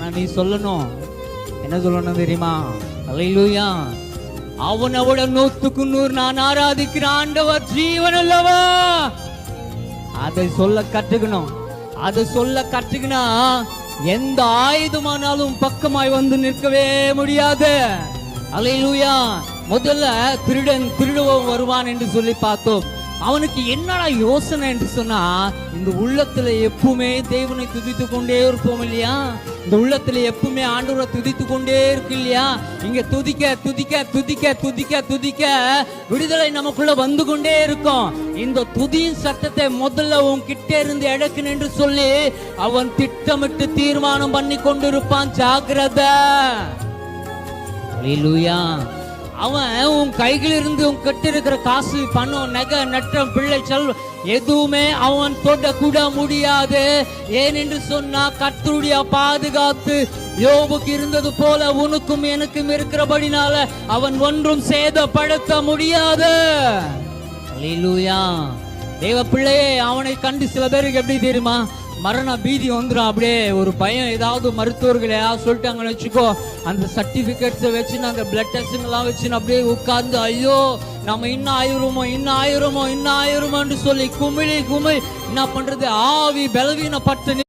ஆனா நீ சொல்லணும், என்ன சொல்லணும் தெரியுமா? அல்லேலூயா. அவனை விட 100க்கு 100 நான் ஆராதிக்கிற ஆண்டவர் ஜீவன் அல்லவா. அதை சொல்ல கற்றுக்கணும். அதை சொல்ல கற்றுக்கினா எந்த ஆயுதமானாலும் பக்கமாய் வந்து நிற்கவே முடியாது. அல்லேலூயா. முதல்ல திருடன் திருடுவன் வருவான் என்று சொல்லி பார்த்தோம். அவனுக்கு என்னடா யோசனை என்று சொன்னா, இந்த உள்ளத்துல எப்பவுமே தேவனை துதித்து கொண்டே இருப்போம் இல்லையா? இந்த உள்ளத்துல எப்பவுமே ஆண்டவரை துதித்து கொண்டே இருக்கு இல்லையா? இங்க துதிக்க துதிக்க துதிக்க துதிக்க துதிக்க விடுதலை நமக்குள்ள வந்து கொண்டே இருக்கும். இந்த துதியின் சத்தத்தை முதல்ல உன் கிட்ட இருந்து எடுக்கணும் என்று சொல்லி அவன் திட்டமிட்டு தீர்மானம் பண்ணி கொண்டிருப்பான். ஜாக்கிரதை. அல்லேலூயா. அவன் உன் கைகளிலிருந்து உன் கிட்ட இருக்கிற காசு, பணம், நகை, நட்டம், பிள்ளை, செல்வம் எதுவுமே அவன் தொட கூட முடியாது. ஏனென்று சொன்னா கர்த்தருடைய பாதுகாத்து யோபுக்கு இருந்தது போல உனக்கும் எனக்கும் இருக்கிறபடினால அவன் ஒன்றும் சேதப்படுத்த முடியாது. அல்லேலூயா. தேவ பிள்ளையே, அவனை கண்டு சில பேருக்கு எப்படி தெரியுமா, மரண பீதி வந்துடும். அப்படியே ஒரு பையன், ஏதாவது மருத்துவர்கள் ஏதாவது சொல்லிட்டாங்கன்னு வச்சுக்கோ, அந்த சர்டிபிகேட்ஸை வச்சு அந்த பிளட் டெஸ்ட் எல்லாம் வச்சு அப்படியே உட்கார்ந்து ஐயோ நம்ம இன்னும் ஆயிரமோன்னு சொல்லி குமிழி என்ன பண்றது, ஆவி பலவீனப்பட்டு